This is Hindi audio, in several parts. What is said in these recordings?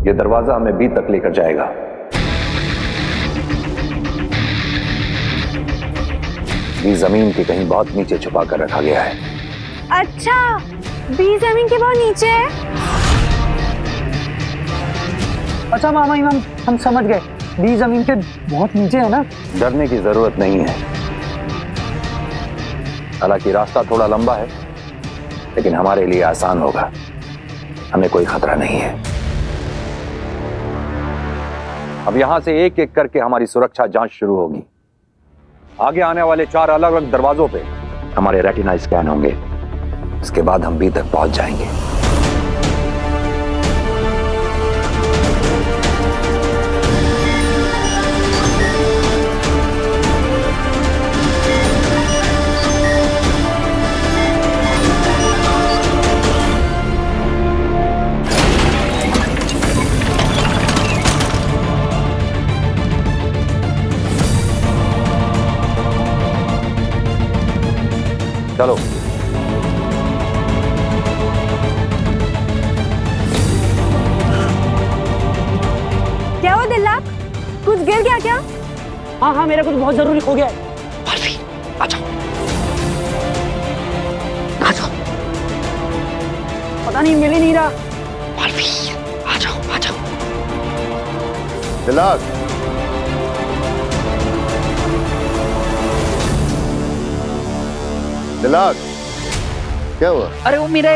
ये दरवाजा हमें बी तक लेकर जाएगा। बी जमीन के कहीं बहुत नीचे छुपा कर रखा गया है। अच्छा, बी जमीन के बहुत नीचे है। अच्छा मामा इमाम, हम समझ गए, बी जमीन के बहुत नीचे है ना। डरने की जरूरत नहीं है। हालांकि रास्ता थोड़ा लंबा है, लेकिन हमारे लिए आसान होगा। हमें कोई खतरा नहीं है। अब यहां से एक एक करके हमारी सुरक्षा जांच शुरू होगी। आगे आने वाले 4 अलग अलग दरवाजों पे हमारे रेटिना स्कैन होंगे। इसके बाद हम बी तक पहुंच जाएंगे। चलो। क्या हुआ दिल्लाक? कुछ गिर गया क्या? हाँ हाँ, मेरा कुछ बहुत जरूरी हो गया है। मालवी, आ जाओ, आ जाओ। पता नहीं, मिल ही नहीं रहा। मालवी, आ जाओ, आ जाओ। दिल्लाक, दिल्लाक, क्या हुआ? अरे वो मेरा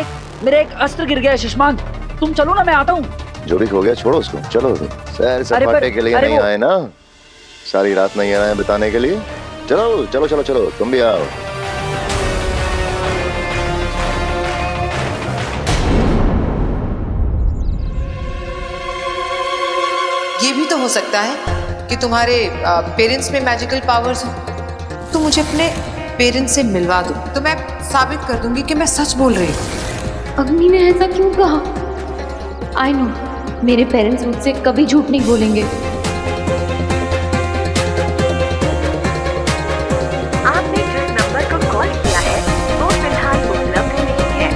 एक अस्त्र गिर गया है शशमान। तुम चलो ना, मैं आता हूँ। जो भी हो गया छोड़ो उसको, चलो। सैर सपाटे के लिए नहीं आए ना, सारी रात नहीं आए बिताने के लिए। चलो चलो चलो चलो, तुम भी आओ। ये भी तो हो सकता है कि तुम्हारे पेरेंट्स में मैजिकल पावर्स हो। तो मुझे अपने पेरेंट्स से मिलवा दो, तो मैं साबित कर दूंगी कि मैं सच बोल रही हूँ। अग्नि ने ऐसा क्यों कहा? आई नो, मेरे पेरेंट्स मुझसे कभी झूठ नहीं बोलेंगे। आपने जिस नंबर को कॉल किया है वो फिलहाल उपलब्ध नहीं है।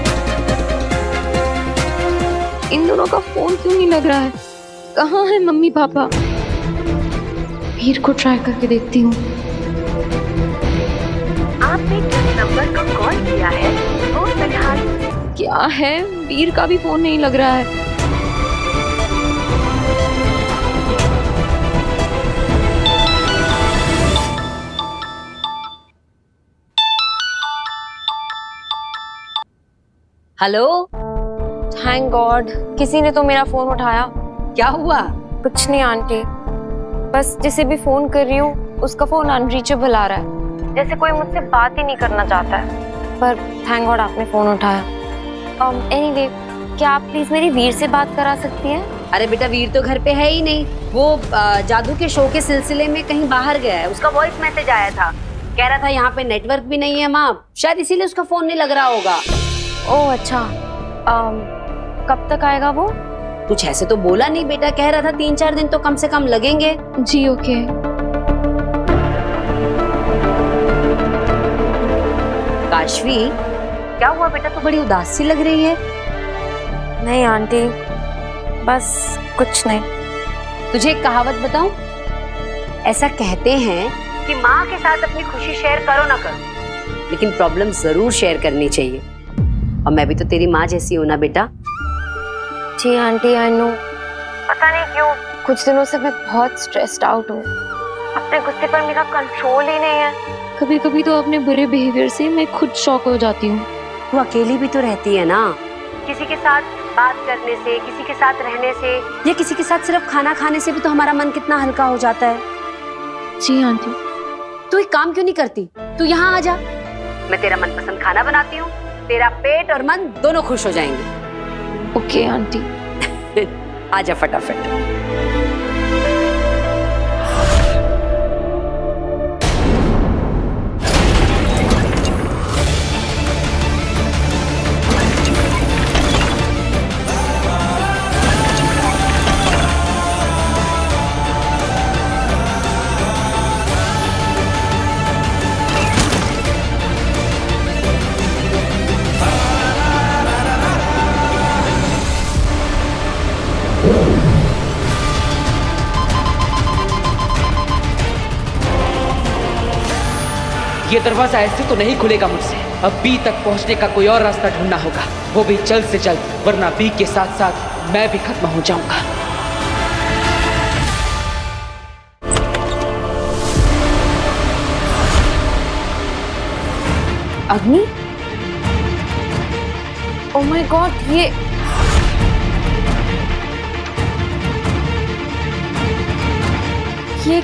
इन दोनों का फोन क्यों नहीं लग रहा है? कहाँ है मम्मी पापा? वीर को ट्राई करके देखती हूँ। आपने जिस नंबर को कॉल किया है वो फिलहाल। क्या है, वीर का भी फोन नहीं लग रहा है। हेलो। थैंक गॉड, किसी ने तो मेरा फोन उठाया। क्या हुआ? कुछ नहीं आंटी, बस जिसे भी फोन कर रही हूँ उसका फोन अनरीचेबल आ रहा है, जैसे कोई मुझसे बात ही नहीं करना चाहता है। पर थैंक गॉड आपने फोन उठाया। एनीवे, क्या आप प्लीज मेरी वीर से बात करा सकती हैं? अरे बेटा, वीर तो घर पे है ही नहीं। वो जादू के शो के सिलसिले में कहीं बाहर गया है। उसका वॉइस मैसेज आया था, कह रहा था यहाँ पे नेटवर्क भी नहीं है माँ, शायद इसीलिए उसका फोन नहीं लग रहा होगा। ओह अच्छा, कब तक आएगा वो? कुछ ऐसे तो बोला नहीं बेटा, कह रहा था 3-4 दिन तो कम से कम लगेंगे। जी ओके। काशवी, क्या हुआ बेटा, तो बड़ी उदास सी लग रही है। नहीं आंटी, बस कुछ नहीं। तुझे एक कहावत बताऊं? ऐसा कहते हैं कि माँ के साथ अपनी खुशी शेयर करो ना करो, लेकिन प्रॉब्लम जरूर शेयर करनी चाहिए। और मैं भी तो तेरी माँ जैसी हूं ना बेटा। जी आंटी, आई नो। पता नहीं क्यों कुछ दिनों से मैं बहुत स्ट्रेस्ड आउट हूँ। अपने गुस्से पर मेरा कंट्रोल ही नहीं है। कभी कभी तो अपने बुरे बिहेवियर से मैं खुद शॉक हो जाती हूँ। तू अकेली भी तो रहती है ना, किसी के साथ बात करने से, किसी के साथ रहने से, या किसी के साथ सिर्फ खाना खाने से भी तो हमारा मन कितना हल्का हो जाता है। जी आंटी। तू एक काम क्यों नहीं करती, तू यहाँ आ जा, मैं तेरा मनपसंद खाना बनाती हूँ, तेरा पेट और मन दोनों खुश हो जाएंगे। Okay aunty. आजा फटाफट। ये दरवाजा ऐसे तो नहीं खुलेगा मुझसे। अब बी तक पहुंचने का कोई और रास्ता ढूंढना होगा, वो भी जल्द से जल्द, वरना बी के साथ साथ मैं भी खत्म हो जाऊंगा। अग्नि, ओह माय गॉड, ये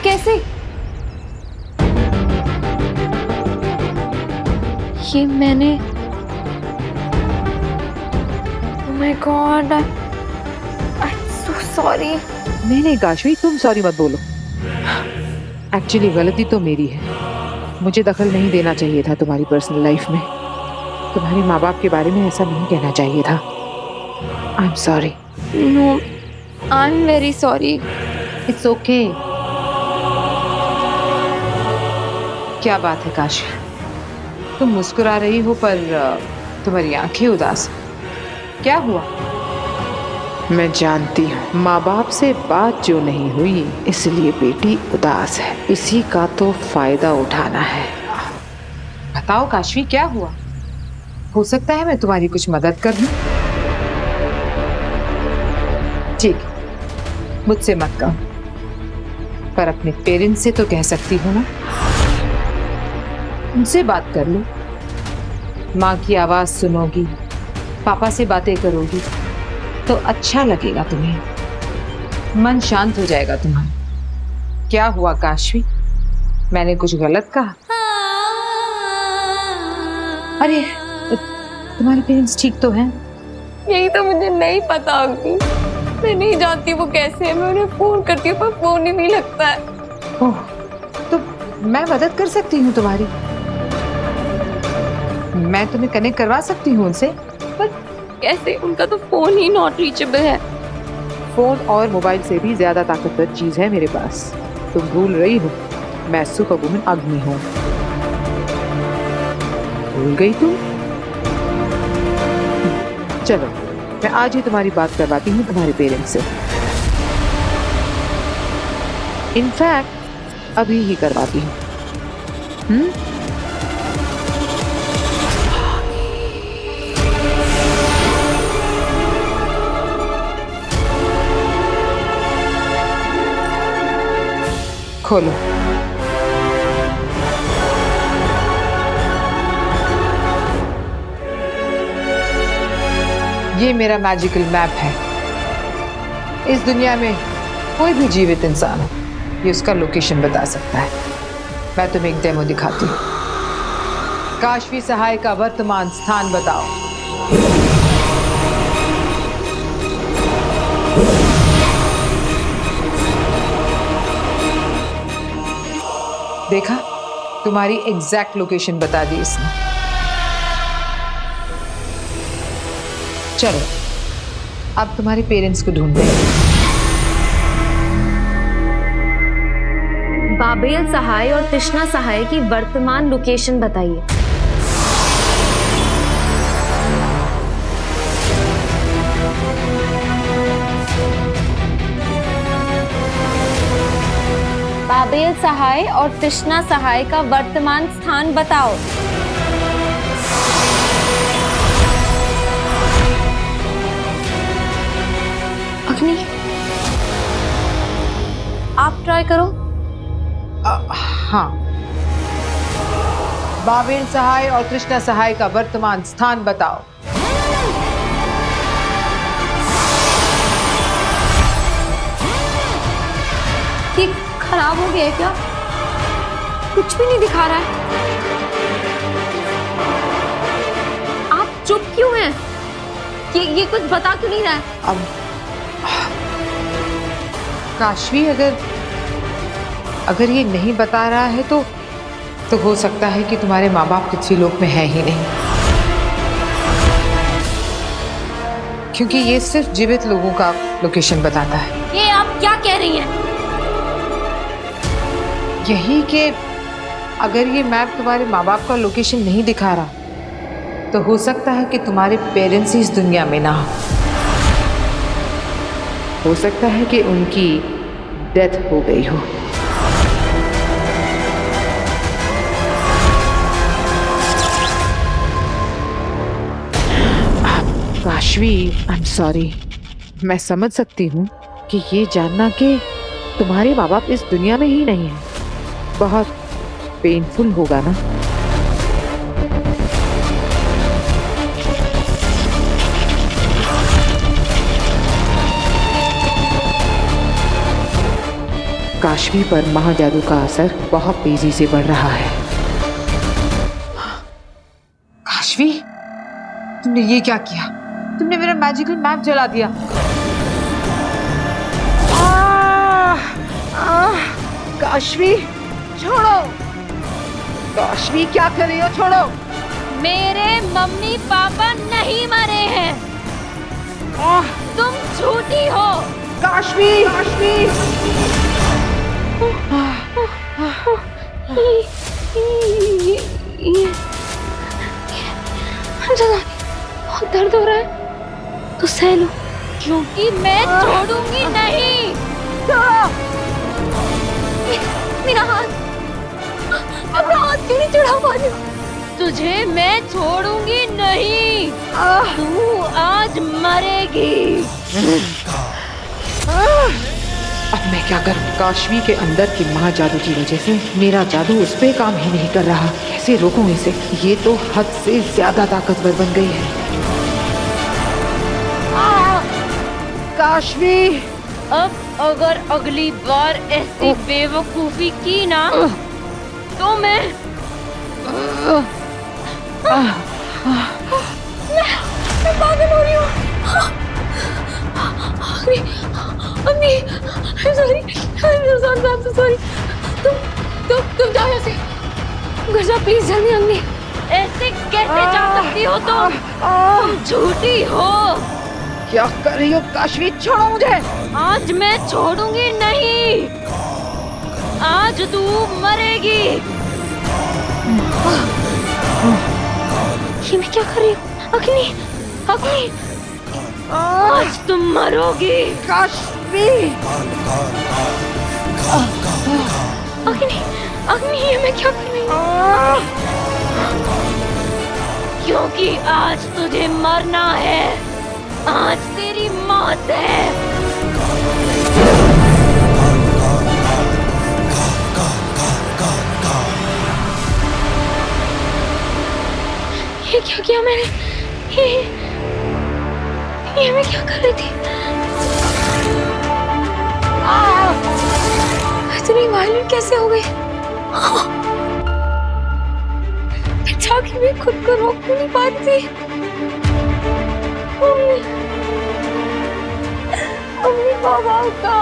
कैसे? ये मैंने, oh my God, I am so sorry. नहीं नहीं काशवी, तुम सॉरी मत बोलो। एक्चुअली गलती तो मेरी है, मुझे दखल नहीं देना चाहिए था तुम्हारी पर्सनल लाइफ में। तुम्हारे माँ बाप के बारे में ऐसा नहीं कहना चाहिए था। I am sorry. No, I am very sorry. It's okay. क्या बात है काशवी, तुम मुस्कुरा रही हो पर तुम्हारी आंखें उदास। क्या हुआ? मैं जानती हूँ माँ बाप से बात जो नहीं हुई इसलिए बेटी उदास है, इसी का तो फायदा उठाना है। बताओ काशवी, क्या हुआ? हो सकता है मैं तुम्हारी कुछ मदद कर दूं। ठीक, मुझसे मत कहो, पर अपने पेरेंट्स से तो कह सकती हो ना। उनसे बात कर लो, माँ की आवाज सुनोगी, पापा से बातें करोगी तो अच्छा लगेगा तुम्हें, मन शांत हो जाएगा तुम्हारा। क्या हुआ काशवी, मैंने कुछ गलत कहा? अरे तुम्हारे पेरेंट्स ठीक तो हैं? यही तो मुझे नहीं पता अग्नि, मैं नहीं जानती वो कैसे है। मैं उन्हें फोन करती हूँ पर फोन ही नहीं लगता है। ओह, तो मैं मदद कर सकती हूँ तुम्हारी, मैं तुम्हें कनेक्ट करवा सकती हूँ उनसे। पर कैसे? उनका तो फोन ही नॉट रीचेबल है। फोन और मोबाइल से भी ज्यादा ताकतवर चीज है मेरे पास। तुम भूल रही हो, मैं सुपर वुमन अग्नि हूँ। भूल गई तुम? चलो, मैं आज ही तुम्हारी बात करवाती हूँ तुम्हारे पेरेंट्स से। इनफैक्ट अभी ही करवाती हूँ। खोलो। ये मेरा मैजिकल मैप है। इस दुनिया में कोई भी जीवित इंसान हो, ये उसका लोकेशन बता सकता है। मैं तुम्हें एक डेमो दिखाती हूँ। काशवी सहाय का वर्तमान स्थान बताओ। देखा, तुम्हारी एग्जैक्ट लोकेशन बता दी इसने। चलो, अब तुम्हारे पेरेंट्स को ढूंढते हैं। बाबेल सहाय और तृष्णा सहाय की वर्तमान लोकेशन बताइए। बाबेल सहाय और तृष्णा सहाय का वर्तमान स्थान बताओ। अग्नि, आप ट्राई करो। हाँ, बाबेल सहाय और तृष्णा सहाय का वर्तमान स्थान बताओ। ये खराब हो गया है क्या? कुछ भी नहीं दिखा रहा है। आप चुप क्यों हैं? ये कुछ बता क्यों नहीं रहा है? अब काशवी, अगर ये नहीं बता रहा है तो हो सकता है कि तुम्हारे माँ बाप किसी लोक में है ही नहीं, क्योंकि ये सिर्फ जीवित लोगों का लोकेशन बताता है। ये आप क्या कह रही हैं? यही कि अगर ये मैप तुम्हारे माँ बाप का लोकेशन नहीं दिखा रहा तो हो सकता है कि तुम्हारे पेरेंट्स ही इस दुनिया में ना हो सकता है कि उनकी डेथ हो गई हो। काशवी, आई एम सॉरी। मैं समझ सकती हूँ कि ये जानना कि तुम्हारे माँ बाप इस दुनिया में ही नहीं है बहुत पेनफुल होगा ना। काशवी पर महाजादू का असर बहुत तेजी से बढ़ रहा है। काशवी, तुमने ये क्या किया? तुमने मेरा मैजिकल मैप जला दिया। काशवी छोड़ो, काशवी क्या कर रही हो? छोड़ो। मेरे मम्मी पापा नहीं मरे हैं, तुम झूठी हो। काशवी, काशवी। बहुत दर्द हो रहा है तो सह लो, क्योंकि मैं छोड़ूंगी नहीं। मेरा हाथ क्यों नहीं चढ़ा पा रही हो? तुझे मैं छोड़ूंगी नहीं, तू आज मरेगी। अब मैं क्या करूं? काशवी के अंदर की महाजादू की वजह से मेरा जादू उस पे काम ही नहीं कर रहा। कैसे रोकूं इसे? ये तो हद से ज्यादा ताकतवर बन गई है। काशवी, अब अगर अगली बार ऐसी बेवकूफी की ना तो मैं पागल हो रही हूँ। अम्मी, I'm sorry, I'm so sorry। तुम जाओ यहाँ से, घर जाओ प्लीज जल्दी। अम्मी, ऐसे कैसे जा सकती हो तुम झूठी हो। क्या कर रही हो काशवी? छोड़ो मुझे। आज मैं छोड़ूंगी नहीं, आज तू मरेगी। ये मैं क्या कर रही हूँ? अग्नि, अग्नि, आज तुम मरोगी। काशवी, अग्नि, अग्नि, ये मैं क्या कर रही हूँ? क्योंकि आज तुझे मरना है, आज तेरी मौत है। ये क्या किया मैंने? ये मैं क्या कर रही थी? इतनी वायलेंट कैसे हो गई? जाके भी खुद को रोक नहीं पा रही थी। मम्मी पापा का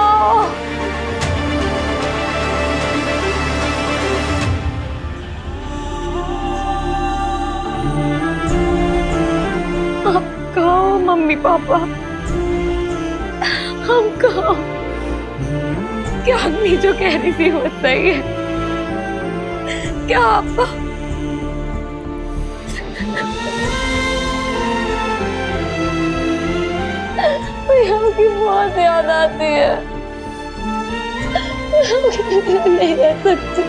आप कहो मम्मी पापा, हम कहो क्या अग्नि जो कह रही थी वो सही है? क्या आपको की बहुत याद आती है? नहीं रह सकती,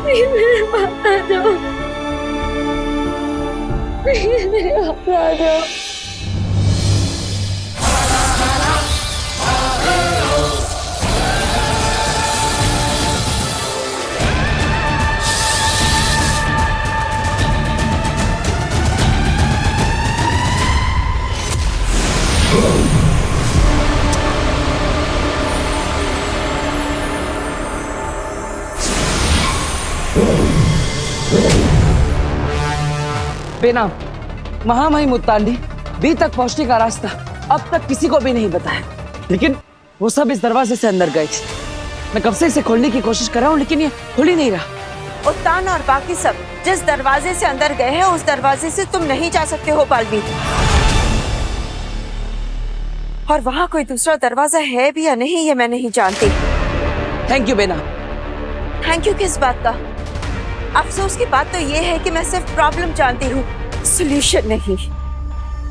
मेरे पास आ जाओ, मेरे पास आ जाओ। बेनाम महामहिम मुत्तांडी बी तक पहुंचने का रास्ता अब तक किसी को भी नहीं बताया, लेकिन वो सब इस दरवाजे से अंदर गए थे। मैं कब से इसे खोलने की कोशिश कर रहा हूँ, लेकिन ये खुल ही नहीं रहा। उत्तान और बाकी सब जिस दरवाजे से अंदर गए हैं उस दरवाजे से तुम नहीं जा सकते हो बालवीर। और वहाँ कोई दूसरा दरवाजा है भी या नहीं ये मैं नहीं जानती। थैंक यू बेना। थैंक यू किस बात का? अफसोस की बात तो ये है कि मैं सिर्फ प्रॉब्लम जानती हूँ, सॉल्यूशन नहीं।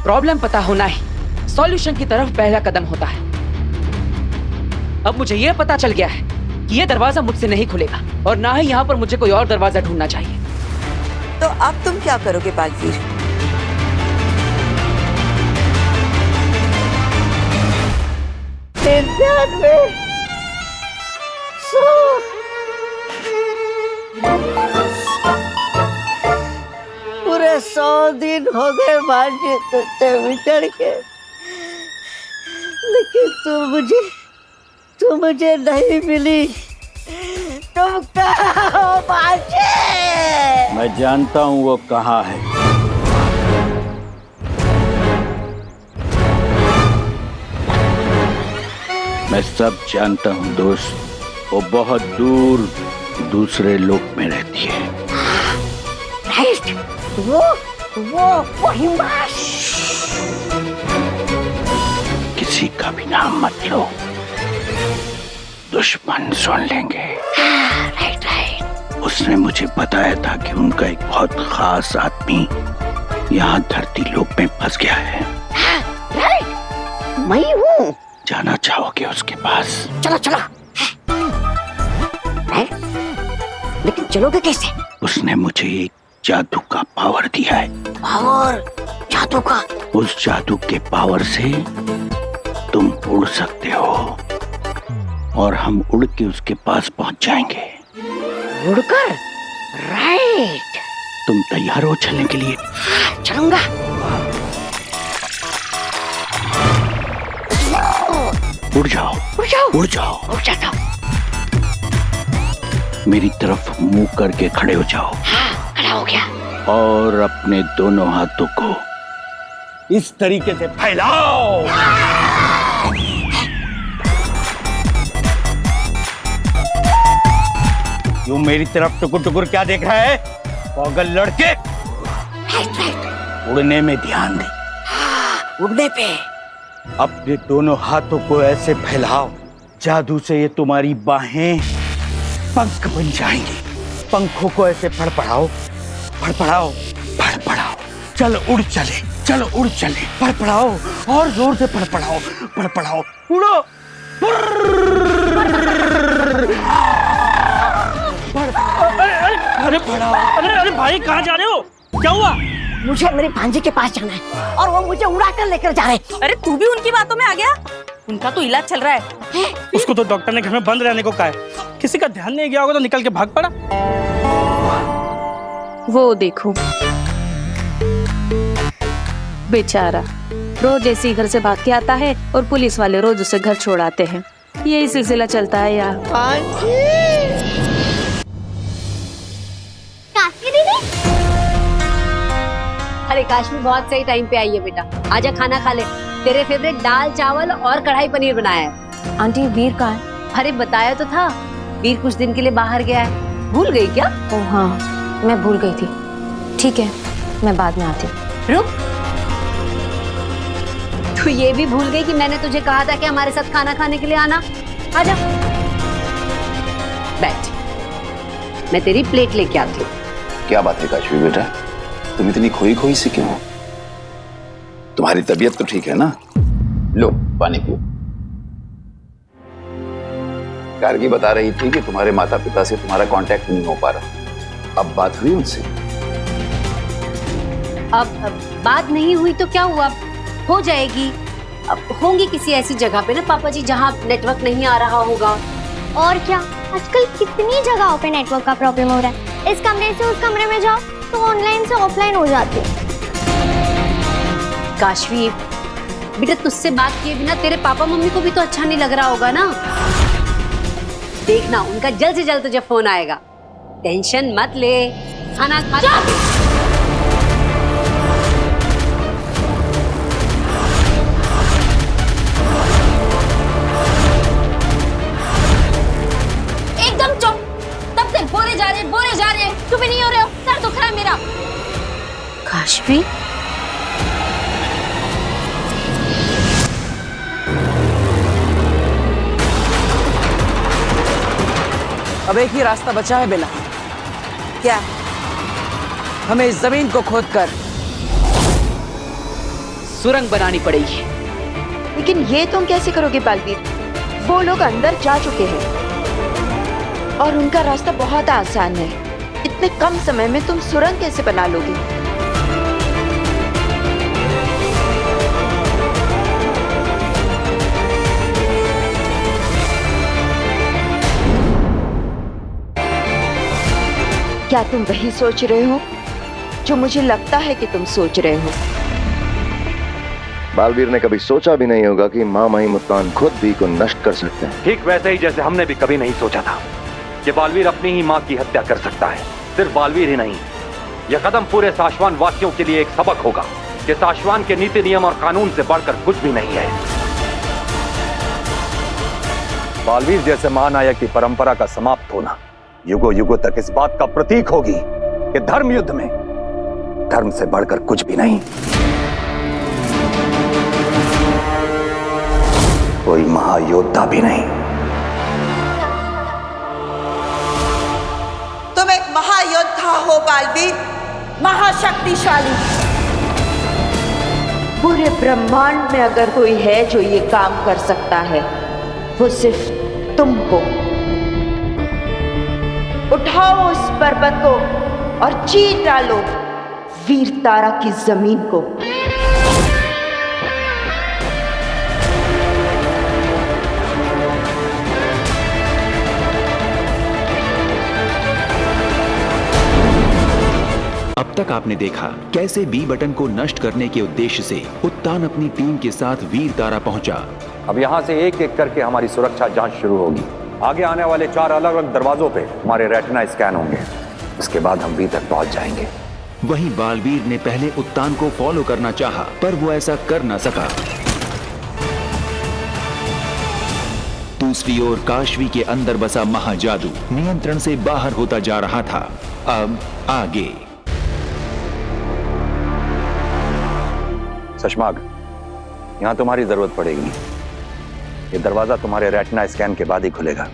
प्रॉब्लम पता होना ही सॉल्यूशन की तरफ पहला कदम होता है। अब मुझे यह पता चल गया है कि यह दरवाजा मुझसे नहीं खुलेगा और ना ही यहाँ पर मुझे कोई और दरवाजा ढूंढना चाहिए। तो अब तुम क्या करोगे बालवीर? जीवन में पूरे 100 दिन हो गए भांजे तुझसे बिछड़ के, लेकिन तू मुझे नहीं मिली। तुम कहाँ हो भांजे? मैं जानता हूँ वो कहाँ है। मैं सब जानता हूँ दोस्त, वो बहुत दूर दूसरे लोक में रहती है। राइट, वो हिमाश। किसी का भी नाम मत लो, दुश्मन सुन लेंगे। राइट। उसने मुझे बताया था कि उनका एक बहुत खास आदमी यहाँ धरती लोक में फंस गया है। राइट, मैं हूँ। जाना चाहोगे उसके पास? चलो चलो। लेकिन चलोगे कैसे? उसने मुझे एक जादू का पावर दिया है। पावर? जादू का? उस जादू के पावर से तुम उड़ सकते हो और हम उड़ के उसके पास पहुंच जाएंगे। उड़कर? राइट। तुम तैयार हो चलने के लिए? चलूंगा। उड़ जाओ, उड़ जाओ, उड़ जाओ, उड़ जाता हूँ। मेरी तरफ मुंह करके खड़े हो जाओ। हाँ, खड़ा हो गया। और अपने दोनों हाथों को इस तरीके से फैलाओ। यूं मेरी तरफ टुकुर टुकुर क्या देख रहा है पागल लड़के? उड़ने में ध्यान दे। उड़ने पे? अपने दोनों हाथों को ऐसे फैलाओ, जादू से ये तुम्हारी बाहें पंख बन जाएंगी। पंखों को ऐसे फड़फड़ाओ, फड़फड़ाओ, फड़फड़ाओ। चलो उड़ चले, चलो उड़ चले। फड़फड़ाओ और जोर से फड़फड़ाओ, फड़फड़ाओ। उड़ो। अरे फड़ाओ। अरे भाई कहाँ जा रहे हो? क्या हुआ? मुझे मेरे भांजे के पास जाना है और वो मुझे उड़ा कर लेकर जा रहे हैं। अरे तू भी उनकी बातों में आ गया? उनका तो इलाज चल रहा है। उसको तो डॉक्टर ने घर में बंद रहने को कहा है। किसी का ध्यान नहीं गया होगा तो निकल के भाग पड़ा। वो देखो बेचारा, रोज ऐसे ही घर से भाग के आता है और पुलिस वाले रोज उसे घर छोड़ आते हैं। यही सिलसिला चलता है यार। अरे काश्मी बहुत सही टाइम पे आई है बेटा। आजा खाना खा ले। तेरे फेवरेट दाल चावल और कढ़ाई पनीर बनाया है। आंटी वीर कहाँ है? अरे बताया तो था, वीर कुछ दिन के लिए बाहर गया है। भूल गई क्या? ओह हाँ, मैं भूल गई थी। ठीक है, मैं बाद में आती हूँ। रुक, तू ये भी भूल गई कि मैंने तुझे कहा था कि हमारे साथ खाना खाने के लिए आना। आजा बैठ, मैं तेरी प्लेट लेके आती हूँ। क्या बात है काशवी बेटा, तुम इतनी खोई खोई सी क्यों हो? तुम्हारी तबीयत तो ठीक है ना? लो पानी पियो। गार्गी बता रही थी कि तुम्हारे माता पिता से तुम्हारा कांटेक्ट नहीं हो पा रहा। अब बात हुई उनसे? अब बात नहीं हुई तो क्या हुआ, हो जाएगी। अब होंगी किसी ऐसी जगह पे ना पापा जी जहाँ नेटवर्क नहीं आ रहा होगा। और क्या, आजकल कितनी जगहों पे नेटवर्क का प्रॉब्लम हो रहा है। इस कमरे से उस कमरे में जाओ तो ऑनलाइन से ऑफलाइन हो जाती है। काशवी बेटा, तुझसे बात किए बिना तेरे पापा मम्मी को भी तो अच्छा नहीं लग रहा होगा ना। देखना उनका जल्द से जल्द तुझे फोन आएगा। टेंशन मत ले, खाना खा। एकदम चुप। तब से बोले जा रहे चुप ही नहीं हो रहे हो। सर दुख रहा है मेरा। काशवी, अब एक ही रास्ता बचा है बेला। क्या? हमें इस जमीन को खोदकर सुरंग बनानी पड़ेगी। लेकिन ये तुम कैसे करोगे बालवीर? वो लोग अंदर जा चुके हैं और उनका रास्ता बहुत आसान है। इतने कम समय में तुम सुरंग कैसे बना लोगे? क्या तुम वही सोच रहे हो जो मुझे लगता है कि तुम सोच रहे हो? बालवीर ने कभी सोचा भी नहीं होगा कि माँ माही मुल्तान खुद भी को नष्ट कर सकते हैं। ठीक वैसे ही जैसे हमने भी कभी नहीं सोचा था कि बालवीर अपनी ही माँ की हत्या कर सकता है। सिर्फ बालवीर ही नहीं, यह कदम पूरे साशवान वासियों के लिए एक सबक होगा कि साशवान के नीति नियम और कानून से बढ़कर कुछ भी नहीं है। बालवीर जैसे महानायक की परंपरा का समाप्त होना युगों युगों तक इस बात का प्रतीक होगी कि धर्म युद्ध में धर्म से बढ़कर कुछ भी नहीं। कोई महायोद्धा भी नहीं। तुम एक महायोद्धा हो बालवीर, महाशक्तिशाली। पूरे ब्रह्मांड में अगर कोई है जो ये काम कर सकता है वो सिर्फ तुम हो। उठाओ उस पर्वत को और चीर डालो वीर तारा की जमीन को। अब तक आपने देखा कैसे बी बटन को नष्ट करने के उद्देश्य से उत्तान अपनी टीम के साथ वीर तारा पहुंचा। अब यहाँ से एक एक करके हमारी सुरक्षा जांच शुरू होगी। आगे आने वाले 4 अलग अलग दरवाजों पे हमारे रेटिना स्कैन होंगे। उसके बाद हम बी तक पहुंच जाएंगे। वहीं बालवीर ने पहले उत्तान को फॉलो करना चाहा, पर वो ऐसा कर न सका। दूसरी ओर काशवी के अंदर बसा महाजादू नियंत्रण से बाहर होता जा रहा था। अब आगे सशमाग, यहां तुम्हारी जरूरत पड़ेगी। ये दरवाजा तुम्हारे रेटिना स्कैन के बाद ही खुलेगा।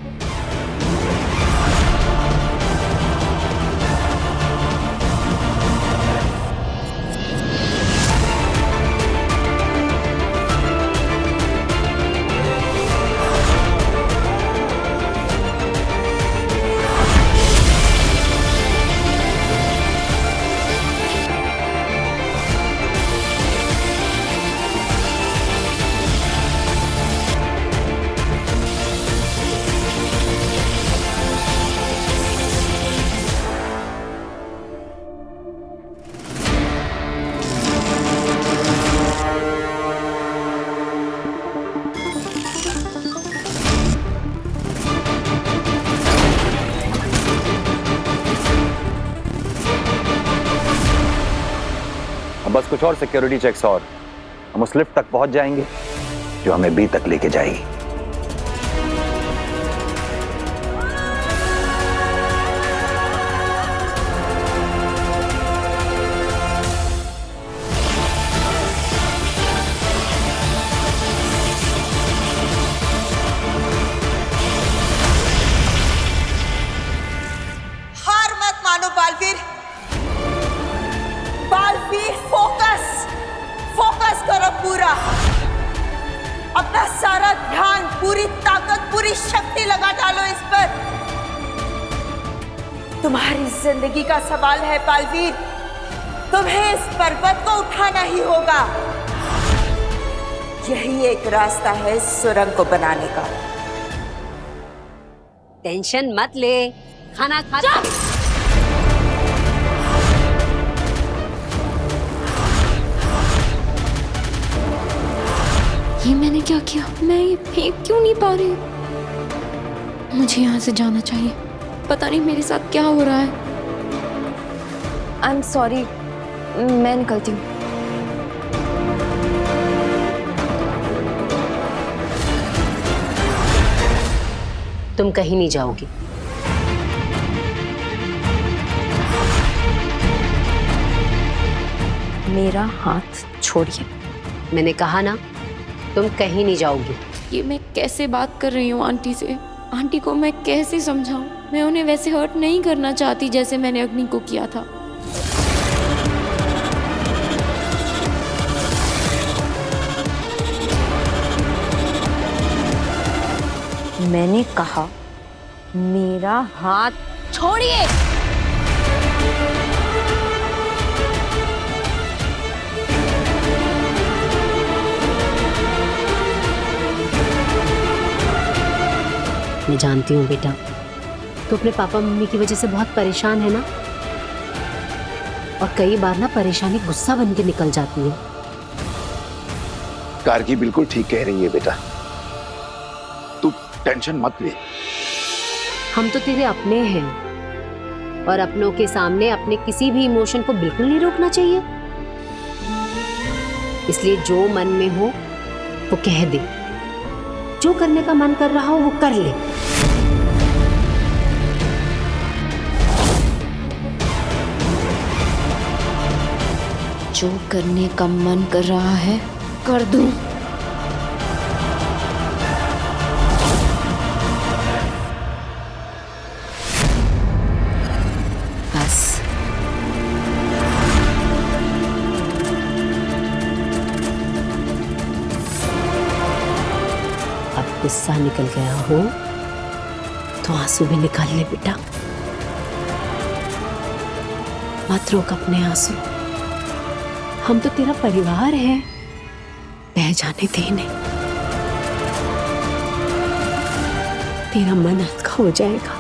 बस कुछ और सिक्योरिटी चेक्स और हम उस लिफ्ट तक पहुंच जाएंगे जो हमें बी तक लेके जाएगी। हार मत मानो बालवीर। बालवीर फोकस करो पूरा। अपना सारा ध्यान, पूरी ताकत, पूरी शक्ति लगा डालो इस पर। तुम्हारी जिंदगी का सवाल है बालवीर। तुम्हें इस पर्वत को उठाना ही होगा। यही एक रास्ता है इस सुरंग को बनाने का। टेंशन मत ले, खाना खा। ये मैंने क्या किया? मैं ये फेंक क्यों नहीं पा रही? मुझे यहाँ से जाना चाहिए। पता नहीं मेरे साथ क्या हो रहा है। आई एम सॉरी, मैं निकलती हूँ। तुम कहीं नहीं जाओगी। मेरा हाथ छोड़िए। मैंने कहा ना, तुम कहीं नहीं जाओगी। ये मैं कैसे बात कर रही हूँ आंटी से? आंटी को मैं कैसे समझाऊं? मैं उन्हें वैसे हर्ट नहीं करना चाहती जैसे मैंने अग्नि को किया था। मैंने कहा मेरा हाथ छोड़िए। मैं जानती हूँ बेटा, तो अपने पापा मम्मी की वजह से बहुत परेशान है ना। और कई बार ना परेशानी गुस्सा बन के निकल जाती है। कारगी बिल्कुल ठीक कह रही है बेटा, तू टेंशन मत ले। हम तो तेरे अपने हैं और अपनों के सामने अपने किसी भी इमोशन को बिल्कुल नहीं रोकना चाहिए। इसलिए जो मन में हो वो कह दे, जो करने का मन कर रहा हो वो कर ले। जो करने का मन कर रहा है कर दूं। बस अब गुस्सा निकल गया हो तो आंसू भी निकाल ले बेटा। मत रोक अपने आंसू, हम तो तेरा परिवार है, बह जाने दे नहीं। तेरा मन हल्का हो जाएगा।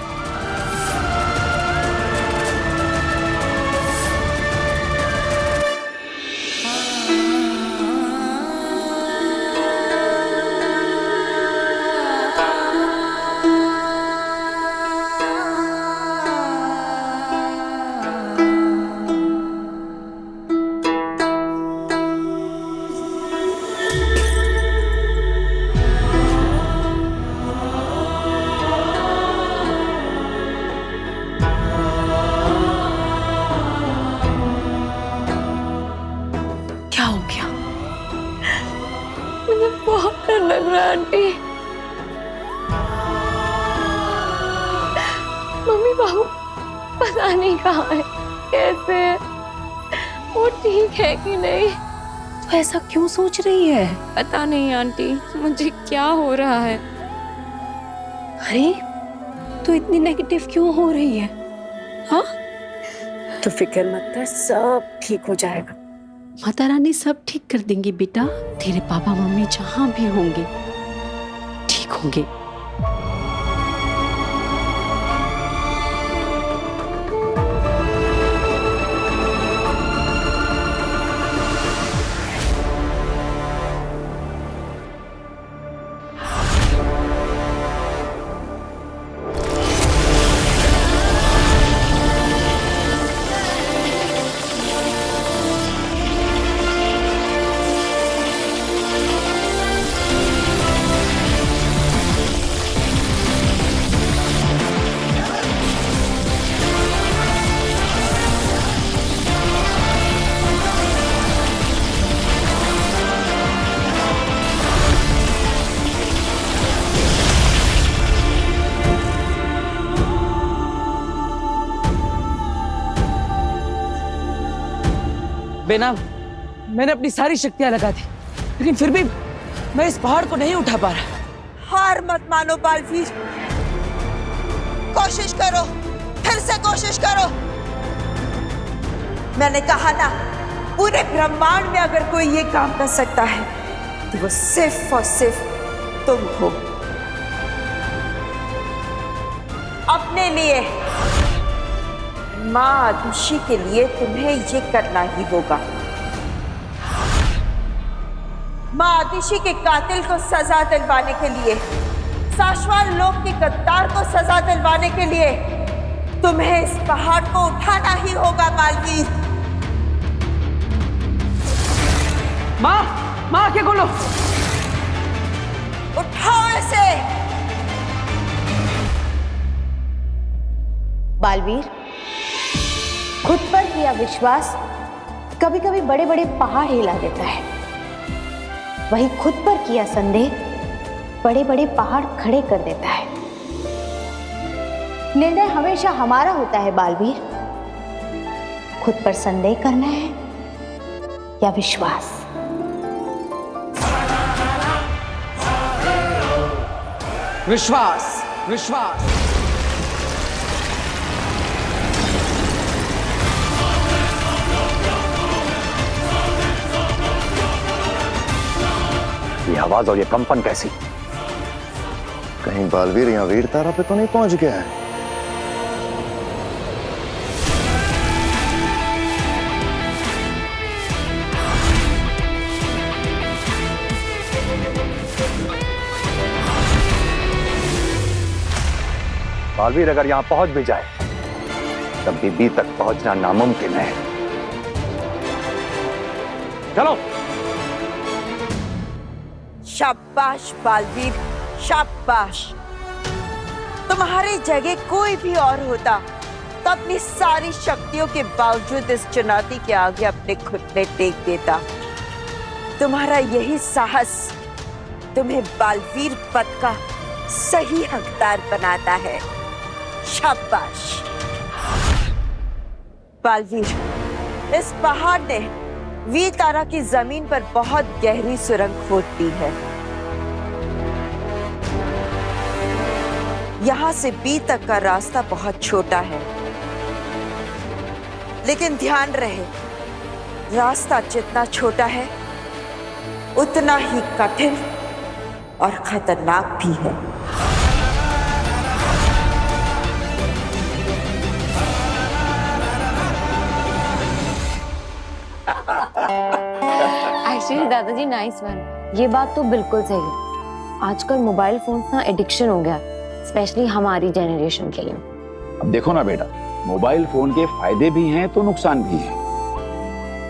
बहुत डर लग रहा है आंटी। मम्मी बाबू पता नहीं कहाँ है, कैसे है, वो ठीक है कि नहीं। तो ऐसा क्यों सोच रही है? पता नहीं आंटी, मुझे क्या हो रहा है। अरे तो इतनी नेगेटिव क्यों हो रही है? हाँ तो फिक्र मत कर, सब ठीक हो जाएगा। माता रानी सब ठीक कर देंगी बेटा। तेरे पापा मम्मी जहां भी होंगे ठीक होंगे। बेनाम, मैंने अपनी सारी शक्तियां लगा दी, लेकिन फिर भी मैं इस पहाड़ को नहीं उठा पा रहा। हार मत मानो बालवीर, कोशिश करो, फिर से कोशिश करो। मैंने कहा ना, पूरे ब्रह्मांड में अगर कोई ये काम कर सकता है तो वो सिर्फ और सिर्फ तुम हो। अपने लिए, माँ आदुषी के लिए तुम्हें ये करना ही होगा। माँ आदुषी के कातिल को सजा दिलवाने के लिए, साशवान लोक के गद्दार को सजा दिलवाने के लिए तुम्हें इस पहाड़ को उठाना ही होगा बालवीर। माँ, माँ आके खोलो। उठाओ इसे। बालवीर, खुद पर किया विश्वास कभी कभी बड़े बड़े पहाड़ हिला देता है, वही खुद पर किया संदेह बड़े बड़े पहाड़ खड़े कर देता है। निर्णय हमेशा हमारा होता है बालवीर, खुद पर संदेह करना है या विश्वास। विश्वास, विश्वास। ये आवाज और ये कंपन कैसी? कहीं बालवीर यहाँ वीर तारा पे तो नहीं पहुंच गया है? बालवीर अगर यहाँ पहुंच भी जाए तब भी बी तक पहुंचना नामुमकिन है। चलो। शाबाश बालवीर, शाबाश। तुम्हारी जगह कोई भी और होता तो अपनी सारी शक्तियों के बावजूद इस चुनौती के आगे अपने घुटने टेक देता। तुम्हारा यही साहस तुम्हें बालवीर पद का सही हकदार बनाता है। शाबाश। बालवीर, इस पहाड़ ने वीर तारा की जमीन पर बहुत गहरी सुरंग खोद दी है। यहां से बी तक का रास्ता बहुत छोटा है, लेकिन ध्यान रहे, रास्ता जितना छोटा है उतना ही कठिन और खतरनाक भी है। एक्चुअली दादाजी नाइस वन, ये बात तो बिल्कुल सही है। आजकल मोबाइल फोन्स ना एडिक्शन हो गया, स्पेशली हमारी जनरेशन के लिए। अब देखो ना बेटा, मोबाइल फोन के फायदे भी हैं तो नुकसान भी है।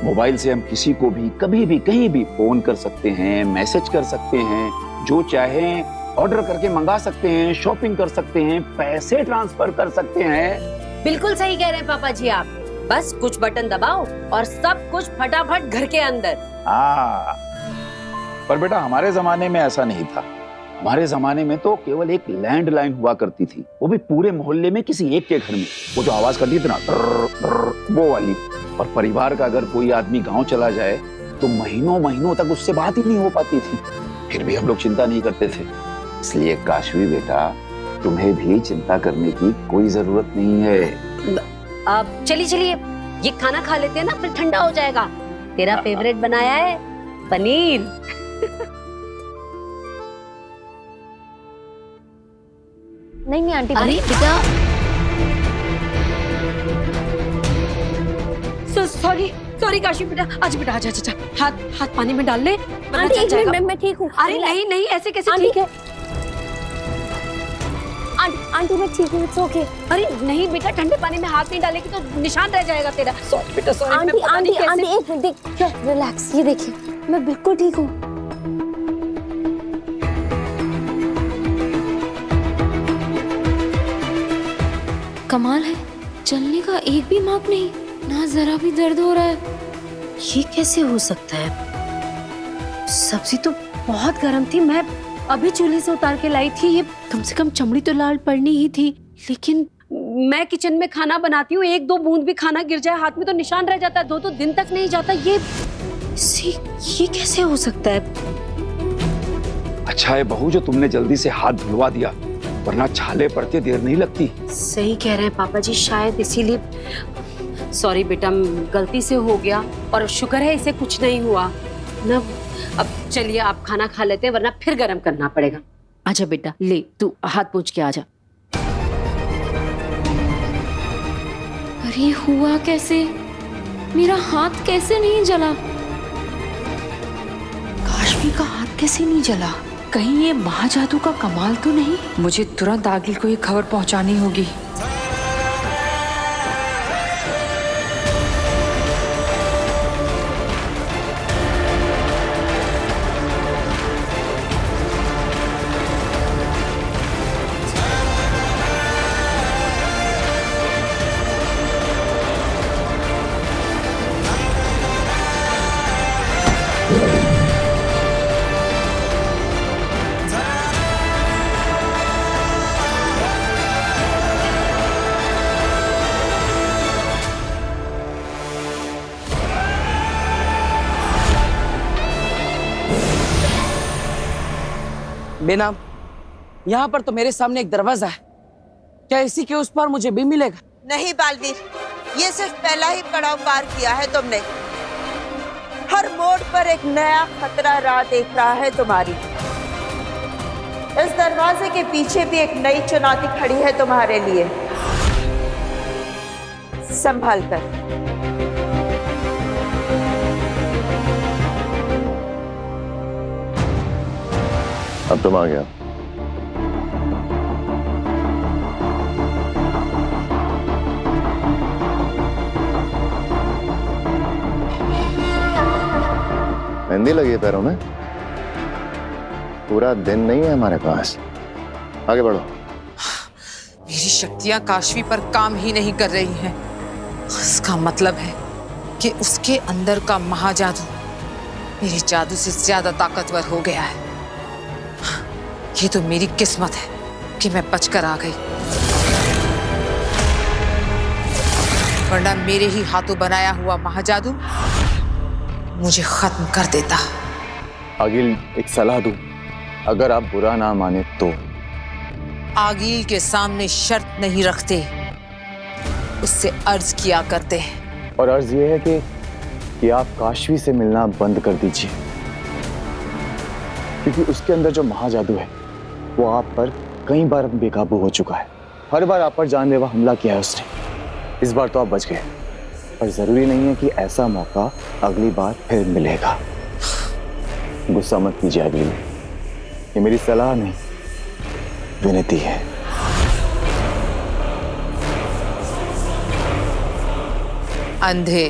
मोबाइल से हम किसी को भी कभी भी कहीं भी फोन कर सकते हैं, मैसेज कर सकते हैं, जो चाहें ऑर्डर करके मंगा सकते हैं, शॉपिंग कर सकते हैं, पैसे ट्रांसफर कर सकते हैं। बिल्कुल सही कह रहे हैं पापा जी आप। बस कुछ बटन दबाओ और सब कुछ फटाफट घर के अंदर। हाँ, पर बेटा हमारे जमाने में ऐसा नहीं था। हमारे जमाने में तो केवल एक लैंडलाइन हुआ करती थी, वो भी पूरे मोहल्ले में किसी एक के घर में। वो जो आवाज करती थी ना, वो वाली। और परिवार का अगर कोई आदमी गांव चला जाए तो महीनों महीनों तक उससे बात ही नहीं हो पाती थी। फिर भी हम लोग चिंता नहीं करते थे। इसलिए काशवी बेटा, तुम्हें भी चिंता करने की कोई जरूरत नहीं है। अब चलिए ये खाना खा लेते हैं ना, फिर ठंडा हो जाएगा। तेरा फेवरेट बनाया है पनीर। नहीं आंटी। अरे बेटा, सॉरी काशी बेटा, आज बेटा आजा, हाथ पानी में डाल ले। आंटी एक मिनट, मैं ठीक हूँ। अरे नहीं ऐसे कैसे ठीक है? आंटी मैं ठीक हूँ, इट्स ओके। अरे नहीं बेटा, ठंडे पानी में हाथ नहीं डालेगी तो निशान रह जाएगा तेरा। सॉरी बेटा, सॉरी। आंटी एक मिनट देखिए, रिलैक्स, ये देखिए मैं बिल्कुल ठीक हूँ। कमाल है, चलने का एक भी मार्क नहीं, ना जरा भी दर्द हो रहा है। ये कैसे हो सकता है? सब्जी तो बहुत गर्म थी, मैं अभी चूल्हे से उतार के लाई थी। ये कम से कम चमड़ी तो लाल पड़नी ही थी, लेकिन मैं किचन में खाना बनाती हूँ, एक दो बूंद भी खाना गिर जाए हाथ में तो निशान रह जाता है, दो दिन तक नहीं जाता। ये कैसे हो सकता है? अच्छा है बहू जो तुमने जल्दी से हाथ धुलवा दिया, वरना छाले पड़ते देर नहीं लगती। सही कह रहे हैं पापा जी, शायद इसीलिए। सॉरी बेटा, गलती से हो गया, और शुक्र है इसे कुछ नहीं हुआ ना। अब चलिए आप खाना खा लेते हैं, वरना फिर गरम करना पड़ेगा। आजा बेटा, ले तू हाथ पोंछ के आजा। अरे हुआ कैसे? मेरा हाथ कैसे नहीं जला? काशवी का हाथ कैसे नहीं जला? कहीं ये महाजादू का कमाल तो नहीं? मुझे तुरंत आगिल को ये खबर पहुंचानी होगी। बेनाम, यहाँ पर तो मेरे सामने एक दरवाजा है, क्या इसी के उस पार मुझे भी मिलेगा? नहीं बालवीर, ये सिर्फ पहला ही पड़ाव पार किया है तुमने। हर मोड़ पर एक नया खतरा राह देख रहा है तुम्हारी। इस दरवाजे के पीछे भी एक नई चुनौती खड़ी है तुम्हारे लिए। संभाल कर। अब तुम आ गया। मेहंदी लगी है पैरों में? पूरा दिन नहीं है हमारे पास, आगे बढ़ो। मेरी शक्तियां काशवी पर काम ही नहीं कर रही हैं। इसका मतलब है कि उसके अंदर का महाजादू मेरे जादू से ज्यादा ताकतवर हो गया है। ये तो मेरी किस्मत है कि मैं बचकर आ गई, वरना मेरे ही हाथों बनाया हुआ महाजादू मुझे खत्म कर देता। आगिल, एक सलाह दूं, अगर आप बुरा ना माने तो। आगिल के सामने शर्त नहीं रखते, उससे अर्ज किया करते हैं। और अर्ज ये है कि आप काशवी से मिलना बंद कर दीजिए, क्योंकि उसके अंदर जो महाजादू है वो आप पर कई बार बेकाबू हो चुका है। हर बार आप पर जानलेवा हमला किया है उसने। इस बार तो आप बच गए, पर जरूरी नहीं है कि ऐसा मौका अगली बार फिर मिलेगा। गुस्सा मत कीजिए आगिल, ये मेरी सलाह नहीं, विनती है। अंधे,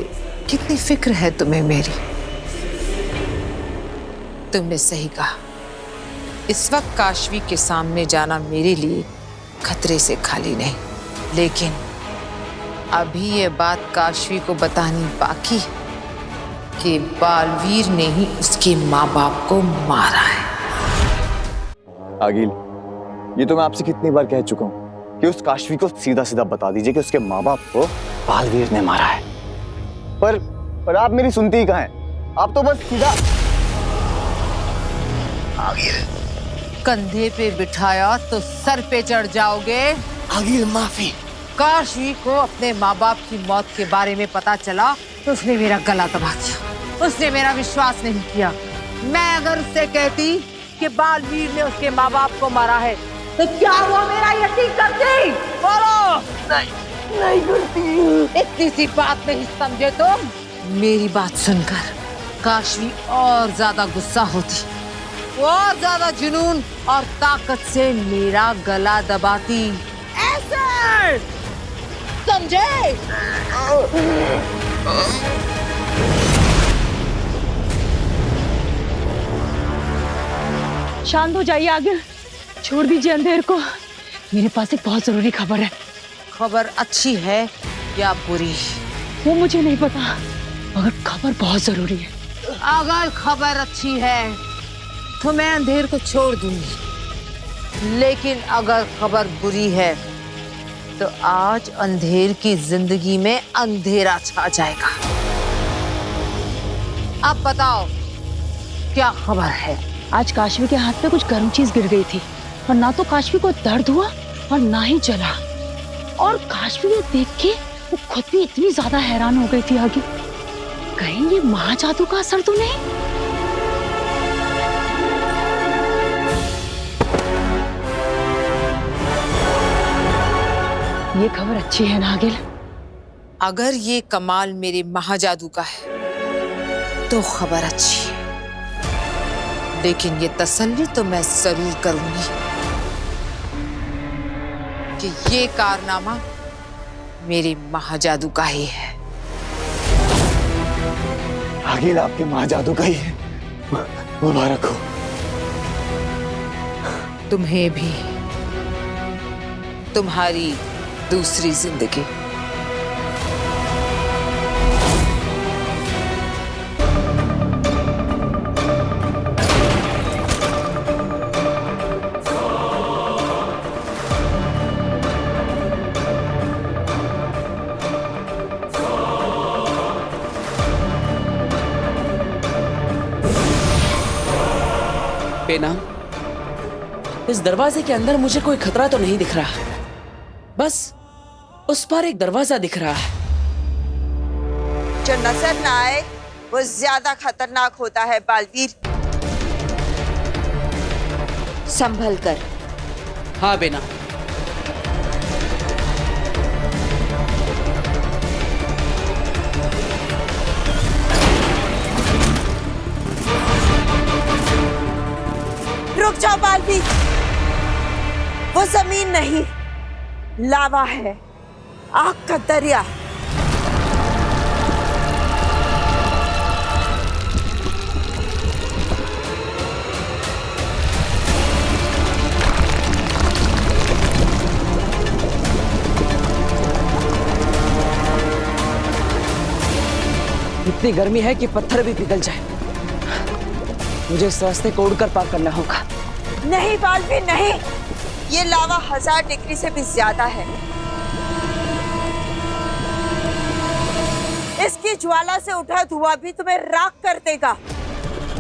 कितनी फिक्र है तुम्हें मेरी। तुमने सही कहा, इस वक्त काशवी के सामने जाना मेरे लिए खतरे से खाली नहीं, लेकिन अभी ये बात काशवी को बतानी बाकी है कि बालवीर ने ही उसके माँ बाप को मारा है। आगिल, ये तो मैं आपसे कितनी बार कह चुका हूँ कि उस काशवी को सीधा सीधा बता दीजिए कि उसके माँ बाप को बालवीर ने मारा है, पर आप मेरी सुनती ही कहाँ हैं? आप तो बस सीधा। आगिल, कंधे पे बिठाया तो सर पे चढ़ जाओगे। आगिल, माफी। काशवी को अपने माँ बाप की मौत के बारे में पता चला तो उसने मेरा गला दबा दिया, उसने मेरा विश्वास नहीं किया। मैं अगर उससे कहती कि बालवीर ने उसके माँ बाप को मारा है तो क्या वो मेरा यकीन करती? बोलो। नहीं करती। इतनी सी बात नहीं समझे तुम? मेरी बात सुनकर काशवी और ज्यादा गुस्सा होती, और ज्यादा जुनून और ताकत से मेरा गला दबाती। ऐसे समझे? शांत हो जाइए आगिल, छोड़ दीजिए अंधेर को। मेरे पास एक बहुत जरूरी खबर है। खबर अच्छी है या बुरी? वो मुझे नहीं पता, मगर खबर बहुत जरूरी है। अगर खबर अच्छी है तो मैं अंधेर को छोड़ दूंगी, लेकिन अगर खबर बुरी है तो आज अंधेर की जिंदगी में अंधेरा छा जाएगा। अब बताओ क्या खबर है? आज काशवी के हाथ पे कुछ गर्म चीज गिर गई थी, और ना तो काशवी को दर्द हुआ और ना ही जला। और काशवी ये देख के वो खुद भी इतनी ज्यादा हैरान हो गई थी आगे, कहीं ये महाजादू का असर तो नहीं? ये खबर अच्छी है ना आगिल? अगर ये कमाल मेरे महाजादू का है तो खबर अच्छी है, लेकिन ये तसल्ली तो मैं जरूर करूंगी कि ये कारनामा मेरे महाजादू का ही है। आगिल, आपके महाजादू का ही है। मुबारक हो। तुम्हें भी, तुम्हारी दूसरी जिंदगी। बेना, इस दरवाजे के अंदर मुझे कोई खतरा तो नहीं दिख रहा, बस उस पर एक दरवाजा दिख रहा है। जो नजर ना आए वो ज्यादा खतरनाक होता है बालवीर। संभल कर। हाँ बेना। रुक जाओ बालवीर, वो जमीन नहीं, लावा है, आग का दरिया। इतनी गर्मी है कि पत्थर भी पिघल जाए। मुझे इस रास्ते को उड़कर पार करना होगा। नहीं बालवीर नहीं, ये लावा 1000 डिग्री से भी ज्यादा है। इसकी ज्वाला से उठा धुआं भी तुम्हें राख कर देगा।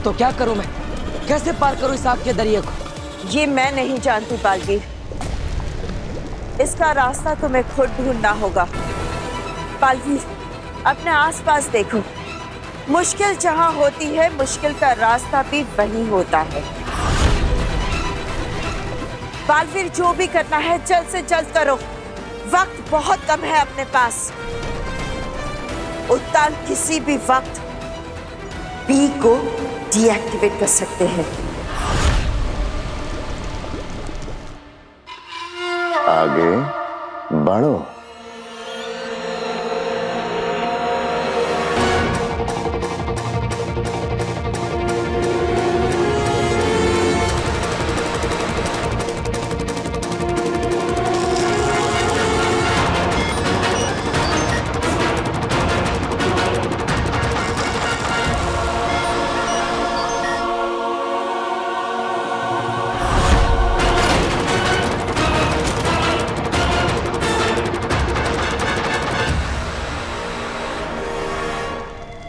तो क्या करूं मैं? कैसे पार करूं इस आग के दरिया को? ये मैं नहीं जानती बालवीर, इसका रास्ता तुम्हें खुद ढूंढना होगा। बालवीर, अपने आसपास देखो, मुश्किल जहां होती है मुश्किल का रास्ता भी वहीं होता है। बालवीर, जो भी करना है जल्द से जल्द करो, वक्त बहुत कम है अपने पास। उत्तान किसी भी वक्त बी को डीएक्टिवेट कर सकते हैं। आगे बढ़ो।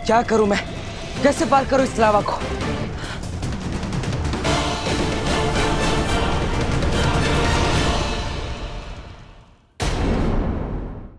क्या करूं मैं? कैसे पार करूं इस लावा को?